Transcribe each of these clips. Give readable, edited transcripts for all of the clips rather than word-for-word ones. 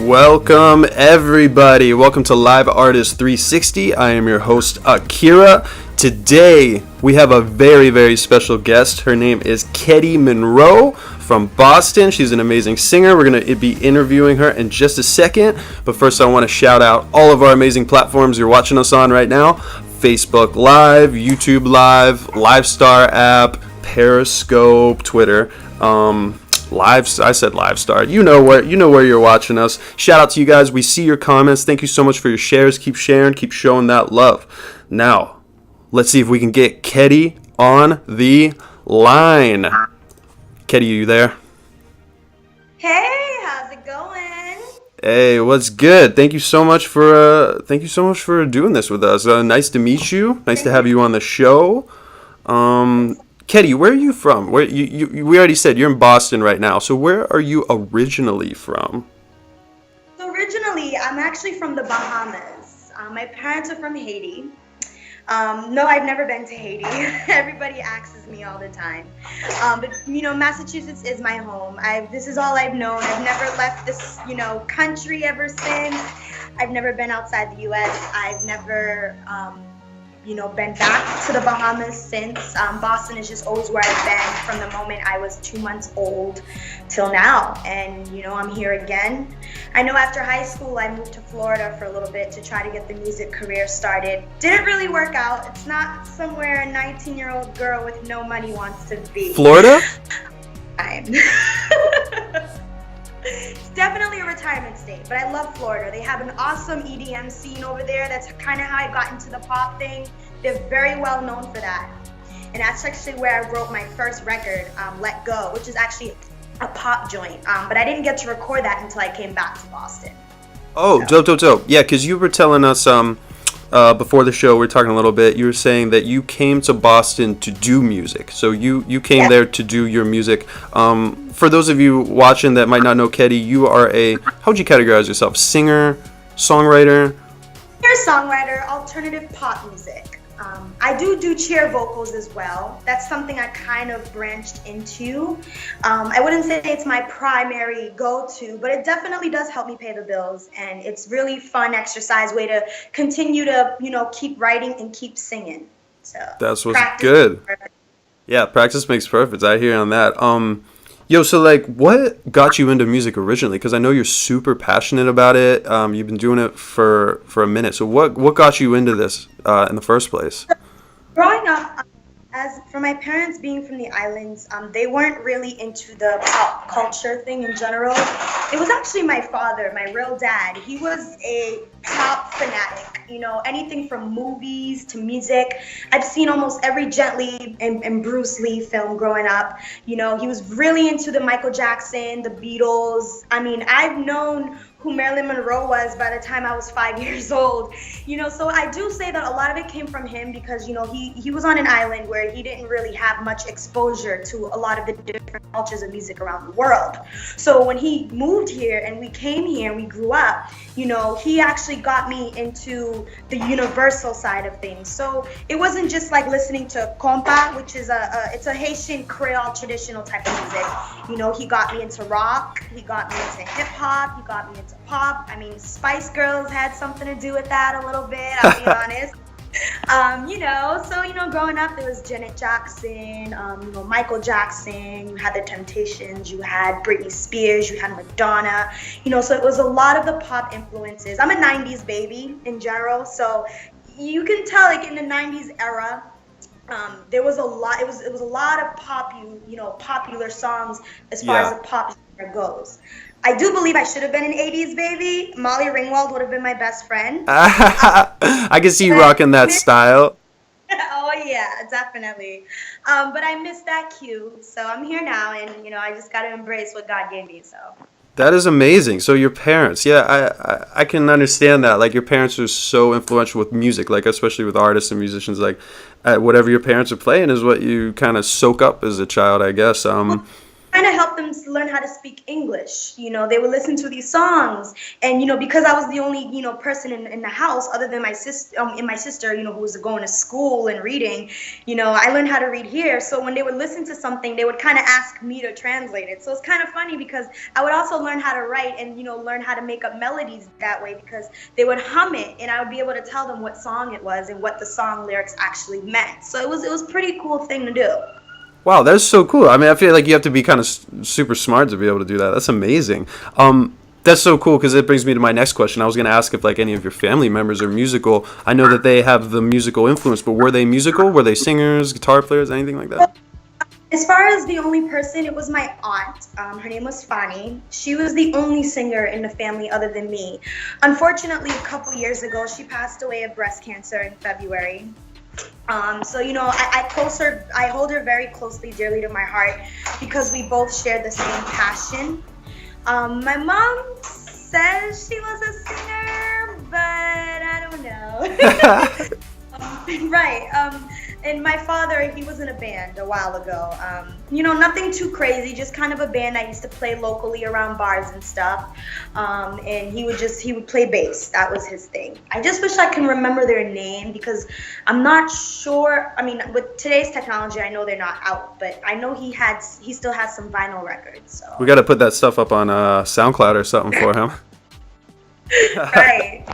Welcome everybody. Welcome to Live Artist 360. I am your host AKKIRA. Today we have a very, very special guest. Her name is Kettie Munroe from Boston. She's an amazing singer. We're going to be interviewing her in just a second. But first I want to shout out all of our amazing platforms you're watching us on right now. Facebook Live, YouTube Live, Livestar app, Periscope, Twitter. I said Livestar. You know where you're watching us. Shout out to you guys. We see your comments. Thank you so much for your shares. Keep sharing. Keep showing that love. Now, let's see if we can get Kettie on the line. Kettie, are you there? Hey, how's it going? Hey, what's good? Thank you so much for doing this with us. Nice to meet you. Nice to have you on the show. Kettie, where are you from? We already said you're in Boston right now. So where are you originally from? So originally, I'm actually from the Bahamas. My parents are from Haiti. No, I've never been to Haiti. Everybody asks me all the time. But Massachusetts is my home. This is all I've known. I've never left this, country ever since. I've never been outside the U.S. I've never been back to the Bahamas since. Boston is just always where I've been from the moment I was 2 months old till now. And, I'm here again. I know after high school, I moved to Florida for a little bit to try to get the music career started. Didn't really work out. It's not somewhere a 19-year-old girl with no money wants to be. Florida? It's definitely a retirement state, but I love Florida. They have an awesome EDM scene over there. That's kind of how I got into the pop thing. They're very well known for that. And that's actually where I wrote my first record, Let Go, which is actually a pop joint. But I didn't get to record that until I came back to Boston. Oh, so. Dope. Yeah, because you were telling us before the show, we were talking a little bit, you were saying that you came to Boston to do music. So you came there to do your music. For those of you watching that might not know Kettie, you are how would you categorize yourself? Singer, songwriter? Singer-songwriter, alternative pop music. I do cheer vocals as well. That's something I kind of branched into. I wouldn't say it's my primary go-to, but it definitely does help me pay the bills. And it's really fun exercise way to continue to, keep writing and keep singing. So that's what's good. Yeah, practice makes perfect. I hear on that. So what got you into music originally? Because I know you're super passionate about it. You've been doing it for a minute. So what got you into this in the first place? Growing up, as for my parents being from the islands, they weren't really into the pop culture thing in general. It was actually my father, my real dad. He was a pop fanatic. Anything from movies to music. I've seen almost every Jet Li and Bruce Lee film growing up. He was really into the Michael Jackson, the Beatles. I mean, I've known who Marilyn Monroe was by the time I was 5 years old. So I do say that a lot of it came from him because, he was on an island where he didn't really have much exposure to a lot of the different cultures of music around the world. So when he moved here and we came here and we grew up, he actually got me into the universal side of things. So it wasn't just like listening to compa, which is it's a Haitian Creole traditional type of music. He got me into rock, he got me into hip hop, he got me into pop. I mean, Spice Girls had something to do with that a little bit, I'll be honest. So growing up there was Janet Jackson, Michael Jackson, you had the Temptations, you had Britney Spears, you had Madonna, so it was a lot of the pop influences. I'm a 90s baby in general, so you can tell like in the 90s era, there was a lot, it was a lot of popular songs as far as the pop genre goes. I do believe I should have been an 80s baby. Molly Ringwald would have been my best friend. I can see you rocking that style. Oh, yeah, definitely. But I missed that cue. So I'm here now, and, I just got to embrace what God gave me. So That is amazing. So your parents, yeah, I can understand that. Like your parents are so influential with music, like especially with artists and musicians. Like whatever your parents are playing is what you kind of soak up as a child, I guess. Kind of help them learn how to speak English. They would listen to these songs, and because I was the only person in the house other than my sister, who was going to school and reading. I learned how to read here. So when they would listen to something, they would kind of ask me to translate it. So it's kind of funny because I would also learn how to write and learn how to make up melodies that way because they would hum it, and I would be able to tell them what song it was and what the song lyrics actually meant. So it was a pretty cool thing to do. Wow, that's so cool. I mean, I feel like you have to be kind of super smart to be able to do that. That's amazing. That's so cool because it brings me to my next question. I was going to ask if like any of your family members are musical. I know that they have the musical influence, but were they musical? Were they singers, guitar players, anything like that? As far as the only person, it was my aunt. Her name was Fanny. She was the only singer in the family other than me. Unfortunately, a couple years ago, she passed away of breast cancer in February. So I hold her very closely, dearly to my heart because we both shared the same passion. My mom says she was a singer, but I don't know. Right. And my father, he was in a band a while ago. Nothing too crazy, just kind of a band I used to play locally around bars and stuff. And he would play bass. That was his thing. I just wish I can remember their name because I'm not sure. I mean, with today's technology, I know they're not out, but I know he still has some vinyl records. So We got to put that stuff up on SoundCloud or something for him. Right.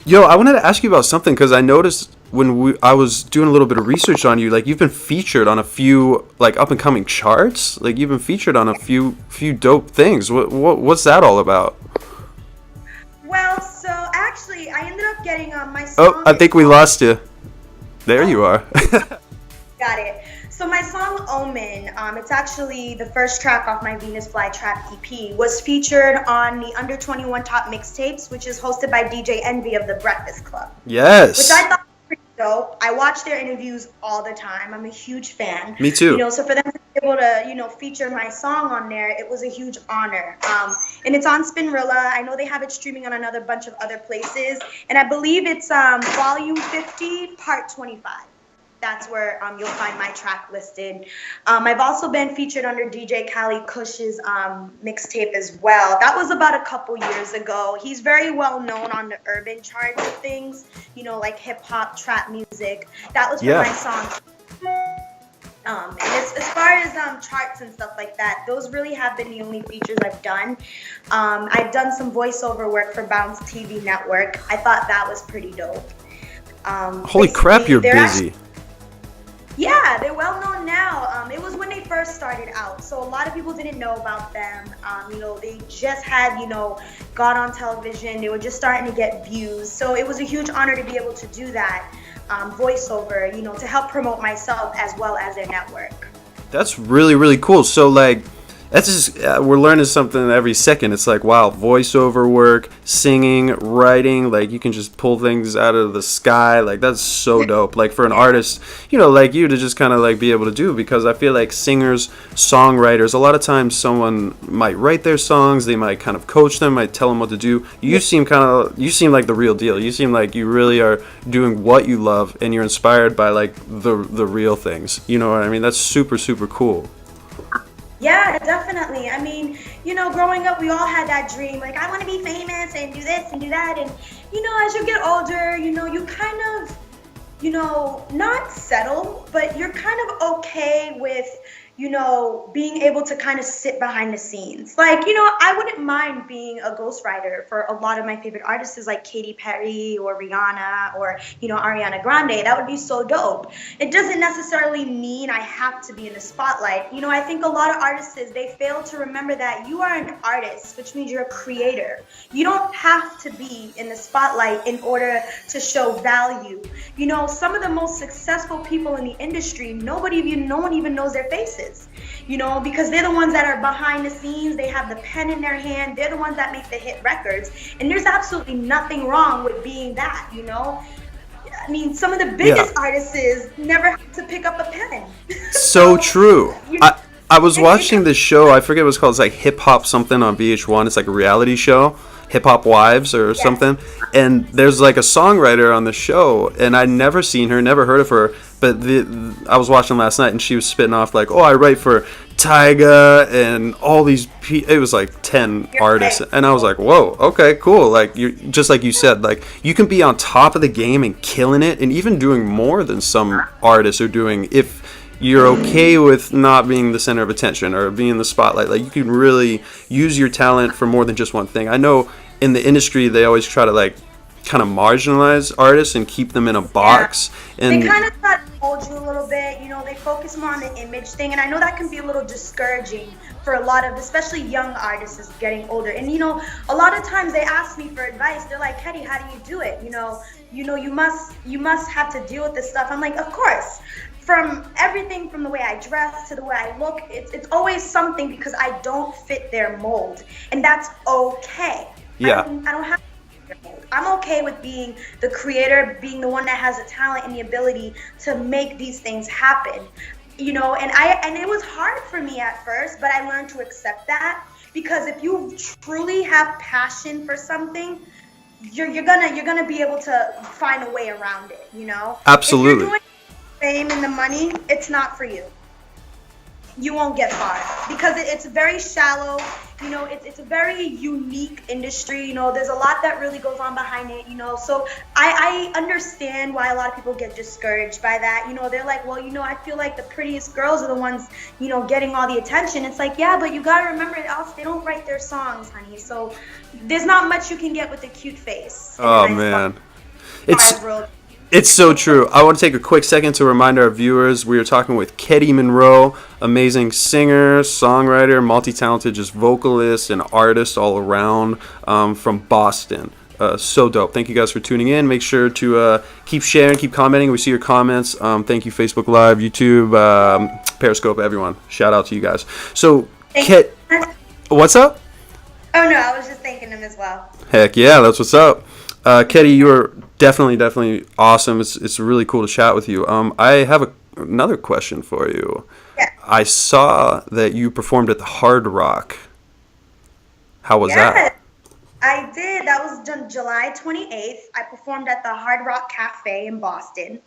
Yo, I wanted to ask you about something because I noticed when I was doing a little bit of research on you, like you've been featured on a few like up and coming charts. Like you've been featured on a few dope things. What's that all about? Well, so actually, I ended up getting my song. Oh, I think we lost you. There you are. Got it. So my song Omen, it's actually the first track off my Venus Flytrap EP, was featured on the Under 21 Top Mixtapes, which is hosted by DJ Envy of The Breakfast Club. Yes. Which I thought was pretty dope. I watch their interviews all the time. I'm a huge fan. Me too. So for them to be able to, feature my song on there, it was a huge honor. And it's on Spinrilla. I know they have it streaming on another bunch of other places. And I believe it's Volume 50, Part 25. That's where you'll find my track listed. I've also been featured under DJ Khaled Kush's mixtape as well. That was about a couple years ago. He's very well known on the urban charts of things, like hip hop, trap music. That was for my song. And as far as charts and stuff like that, those really have been the only features I've done. I've done some voiceover work for Bounce TV Network. I thought that was pretty dope. Holy crap, you're busy. Yeah, they're well known now. It was when they first started out, so a lot of people didn't know about them. They just had, got on television. They were just starting to get views, so it was a huge honor to be able to do that voiceover, to help promote myself as well as their network. That's really, really cool. So, like, that's just we're learning something every second. It's like, wow, voiceover work, singing, writing, like you can just pull things out of the sky. Like that's so dope. Like for an artist, like you to just kind of like be able to do, because I feel like singers, songwriters, a lot of times someone might write their songs, they might kind of coach them, might tell them what to do. You seem like the real deal. You seem like you really are doing what you love and you're inspired by like the real things. You know what I mean? That's super, super cool. Yeah, definitely. I mean, growing up, we all had that dream, like, I want to be famous and do this and do that. And, as you get older, you kind of, not settle, but you're kind of okay with, being able to kind of sit behind the scenes. Like, I wouldn't mind being a ghostwriter for a lot of my favorite artists like Katy Perry or Rihanna or, Ariana Grande. That would be so dope. It doesn't necessarily mean I have to be in the spotlight. I think a lot of artists, they fail to remember that you are an artist, which means you're a creator. You don't have to be in the spotlight in order to show value. Some of the most successful people in the industry, no one even knows their faces. Because they're the ones that are behind the scenes. They have the pen in their hand. They're the ones that make the hit records. And there's absolutely nothing wrong with being that, I mean, some of the biggest artists never have to pick up a pen. So true. I I was watching this show. I forget what it's called. It's like Hip Hop something on VH1. It's like a reality show, Hip Hop Wives or something. And there's like a songwriter on the show, and I'd never seen her, never heard of her. But I was watching last night, and she was spitting off like, "Oh, I write for Tyga and all these." It was like 10 artists, and I was like, "Whoa, okay, cool." Like you, just like you said, like you can be on top of the game and killing it, and even doing more than some artists are doing if you're okay with not being the center of attention or being in the spotlight. Like you can really use your talent for more than just one thing. I know in the industry they always try to like kind of marginalize artists and keep them in a box. And they kind of try to hold you a little bit. You know, they focus more on the image thing, and I know that can be a little discouraging for a lot of, especially young artists as getting older. And you know, a lot of times they ask me for advice. They're like, Kettie, how do you do it? You know, you must have to deal with this stuff. I'm like, of course. From everything from the way I dress to the way I look, it's always something because I don't fit their mold, and that's okay. Yeah. I don't have to fit their mold. I'm okay with being the creator, being the one that has the talent and the ability to make these things happen. You know, and it was hard for me at first, but I learned to accept that, because if you truly have passion for something, you're gonna be able to find a way around it. You know. Absolutely. If you're doing fame and the money, it's not for you. You won't get far because it's very shallow. You know, it's a very unique industry. You know, there's a lot that really goes on behind it. You know, so I understand why a lot of people get discouraged by that. You know, they're like, well, you know, I feel like the prettiest girls are the ones, you know, getting all the attention. It's like, yeah, but you gotta remember, else they don't write their songs, honey. So there's not much you can get with a cute face. Oh man, It's so true. I want to take a quick second to remind our viewers we are talking with Kettie Munroe, amazing singer, songwriter, multi-talented, just vocalist and artist all around, from Boston. So dope. Thank you guys for tuning in. Make sure to keep sharing, keep commenting. We see your comments. Thank you, Facebook Live, YouTube, Periscope, everyone. Shout out to you guys. So, what's up? Oh no, I was just thanking them as well. Heck yeah, that's what's up. Kettie, you are definitely awesome. It's really cool to chat with you. I have another question for you. Yeah. I saw that you performed at the Hard Rock. How was that? I did. That was July 28th. I performed at the Hard Rock Cafe in Boston.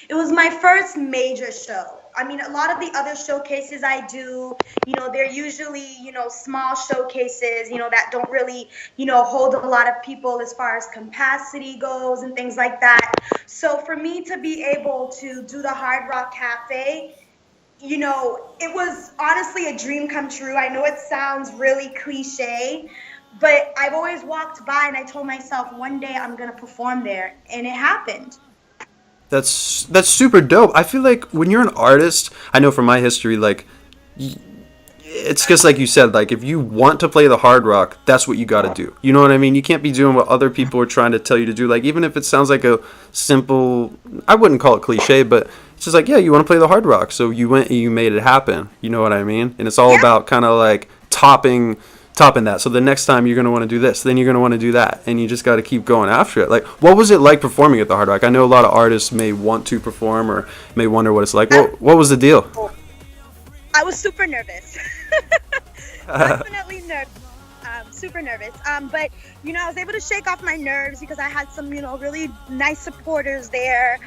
It was my first major show. I mean, a lot of the other showcases I do, you know, they're usually, you know, small showcases, you know, that don't really, you know, hold a lot of people as far as capacity goes and things like that. So for me to be able to do the Hard Rock Cafe, you know, it was honestly a dream come true. I know it sounds really cliche, but I've always walked by and I told myself one day I'm going to perform there, and it happened. That's super dope. I feel like when you're an artist, I know from my history, like, it's just like you said, like, if you want to play the Hard Rock, that's what you got to do. You know what I mean? You can't be doing what other people are trying to tell you to do. Like, even if it sounds like a simple, I wouldn't call it cliche, but it's just like, yeah, you want to play the Hard Rock, so you went and you made it happen. You know what I mean? And it's all about kind of like topping that. So the next time you're going to want to do this, then you're going to want to do that, and you just got to keep going after it. Like, what was it like performing at the Hard Rock? I know a lot of artists may want to perform or may wonder what it's like. What was the deal? I was super nervous. Definitely nervous. Super nervous. But, you know, I was able to shake off my nerves because I had some, you know, really nice supporters there.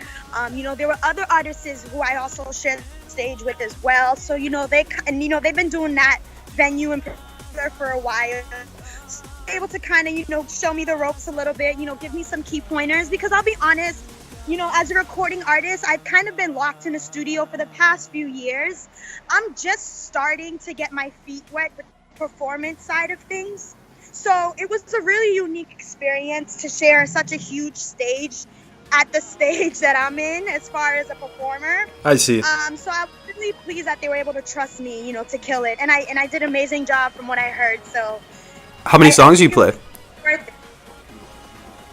You know, there were other artists who I also shared the stage with as well. So, you know, they've been doing that venue and for a while, so able to kind of, you know, show me the ropes a little bit, you know, give me some key pointers, because I'll be honest, you know, as a recording artist, I've kind of been locked in a studio for the past few years. I'm just starting to get my feet wet with the performance side of things, so it was a really unique experience to share such a huge stage at the stage that I'm in as far as a performer. I see. So I was really pleased that they were able to trust me, you know, to kill it, and I did an amazing job from what I heard. So, how many songs do you play?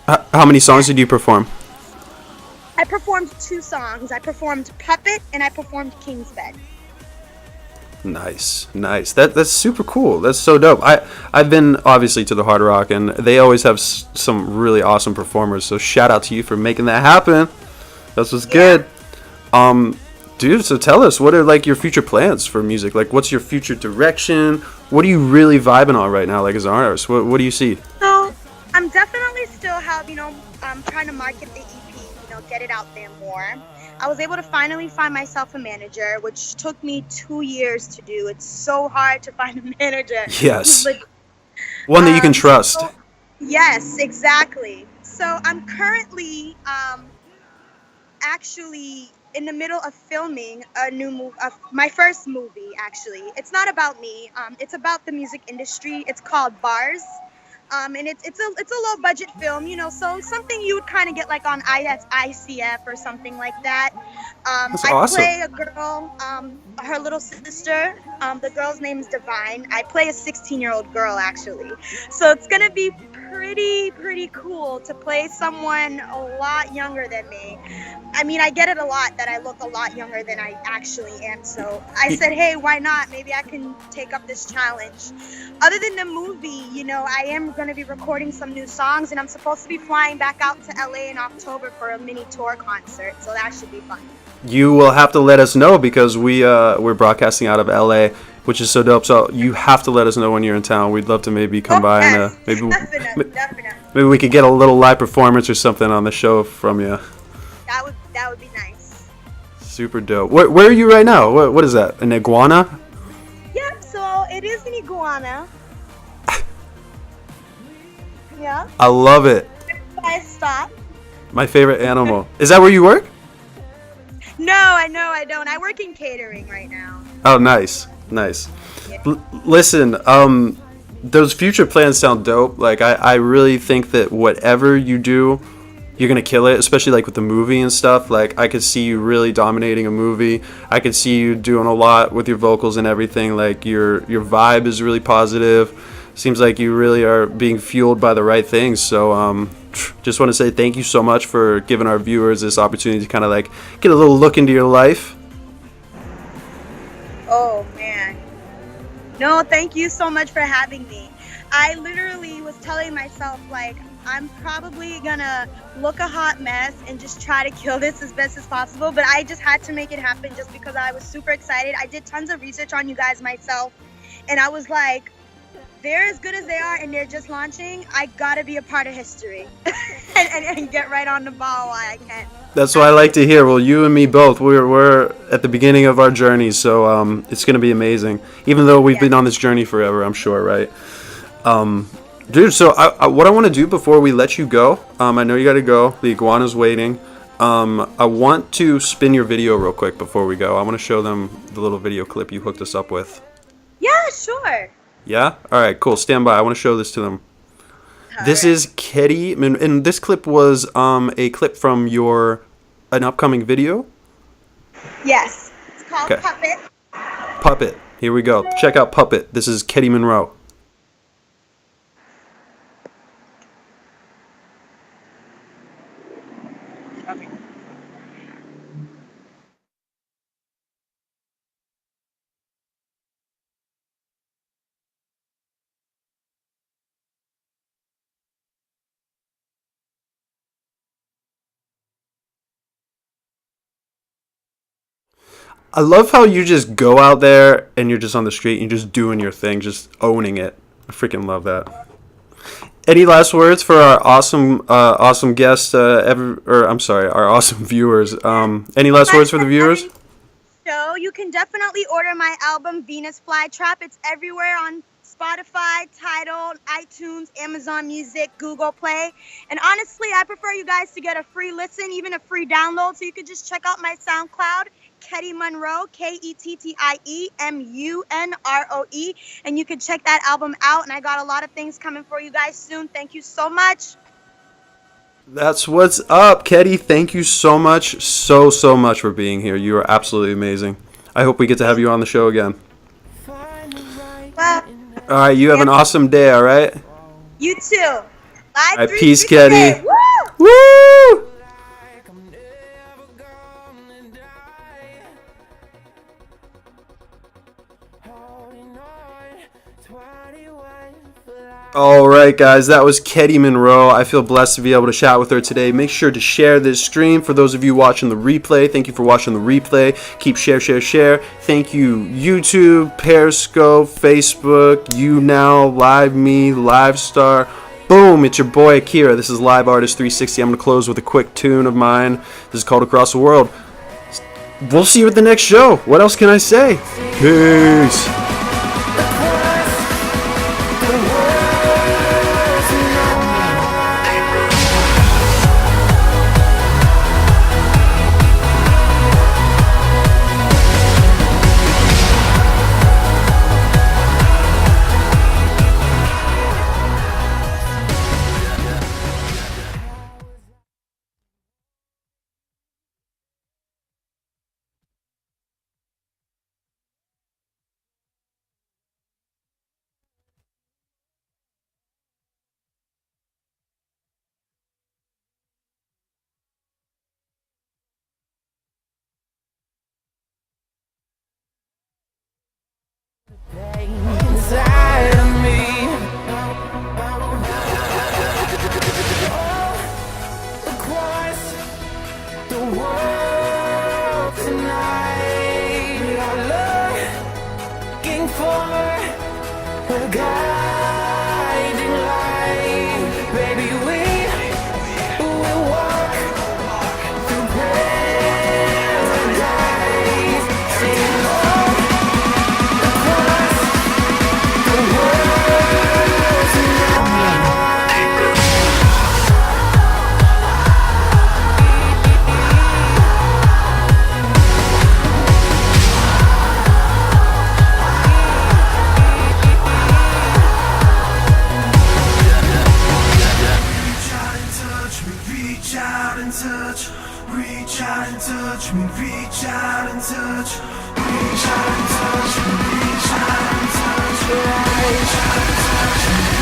How many songs did you perform? I performed 2 songs. I performed Puppet and I performed King's Bed. Nice. That's super cool. That's so dope. I've been obviously to the Hard Rock, and they always have some really awesome performers. So shout out to you for making that happen. That's what's good. Dude, so tell us, what are like your future plans for music? Like, what's your future direction? What are you really vibing on right now, like as an artist? What do you see? So I'm definitely still trying to market the EP, get it out there more. I was able to finally find myself a manager, which took me 2 years to do. It's so hard to find a manager. Yes. Like, One that you can trust. yes, exactly. So I'm currently actually in the middle of filming a new movie, my first movie. Actually, it's not about me. It's about the music industry. It's called Bars. And it's a low budget film, so something you would kind of get like on ICF or something like that. That's I awesome. play a girl, her little sister. The girl's name is Divine. I play a 16-year-old girl actually, so it's gonna be pretty cool to play someone a lot younger than me. I mean, I get it a lot that I look a lot younger than I actually am, so I said, hey, why not? Maybe I can take up this challenge. Other than the movie, I am going to be recording some new songs, and I'm supposed to be flying back out to LA in October for a mini tour concert, so that should be fun. You will have to let us know because we're broadcasting out of LA, which is so dope. So you have to let us know when you're in town. We'd love to maybe come by and Definitely. maybe we could get a little live performance or something on the show from you. That would be nice. Super dope. Where are you right now? What is that? An iguana? Yeah, so it is an iguana. Yeah. I love it. I stop. My favorite animal. Is that where you work? No, I don't. I work in catering right now. Oh, nice. Yeah. Listen, those future plans sound dope. Like, I really think that whatever you do, you're gonna kill it, especially like with the movie and stuff. Like, I could see you really dominating a movie. I could see you doing a lot with your vocals and everything. Like, your vibe is really positive. Seems like you really are being fueled by the right things. So just want to say thank you so much for giving our viewers this opportunity to kind of like get a little look into your life. Oh man. No, thank you so much for having me. I literally was telling myself, like, I'm probably gonna look a hot mess and just try to kill this as best as possible, but I just had to make it happen just because I was super excited. I did tons of research on you guys myself, and I was like, they're as good as they are and they're just launching. I gotta be a part of history and get right on the ball while I can. That's what I like to hear. Well, you and me both. We're at the beginning of our journey, so it's gonna be amazing. Even though we've been on this journey forever, I'm sure, right? Dude, so what I want to do before we let you go, I know you got to go. The iguana's waiting. I want to spin your video real quick before we go. I want to show them the little video clip you hooked us up with. Yeah, sure. Yeah? All right, cool. Stand by. I want to show this to them. This is Kettie, and this clip was a clip from an upcoming video. Yes. It's called Puppet. Puppet. Here we go. Check out Puppet. This is Kettie Munroe. Okay. I love how you just go out there and you're just on the street and you're just doing your thing, just owning it. I freaking love that. Any last words for our awesome guests, our awesome viewers? Any last words for the viewers? So you can definitely order my album Venus Flytrap. It's everywhere on Spotify, Tidal, iTunes, Amazon Music, Google Play. And honestly, I prefer you guys to get a free listen, even a free download. So you can just check out my SoundCloud, Kettie Munroe, KettieMunroe, and you can check that album out. And I got a lot of things coming for you guys soon. Thank you so much. That's what's up, Kettie. Thank you so much, so much for being here. You are absolutely amazing. I hope we get to have you on the show again. Well, all right, you have an awesome day, all right? You too. Live all right, peace, Kettie. Woo! Woo! All right. right, guys, that was Kettie Munroe. I feel blessed to be able to chat with her today. Make sure to share this stream. For those of you watching the replay, thank you for watching the replay. Keep share. Thank you, YouTube, Periscope, Facebook, YouNow, LiveMe, LiveStar. Boom, it's your boy AKKIRA. This is Live Artist 360. I'm going to close with a quick tune of mine. This is called Across the World. We'll see you at the next show. What else can I say? Peace. Inside of me, across the world tonight, I'm looking for a guiding light. Baby, we will walk through paradise, singing all across the world tonight. Reach out and touch me, reach out and touch me, reach out and touch, reach out and touch me, reach out and touch, reach out and touch me.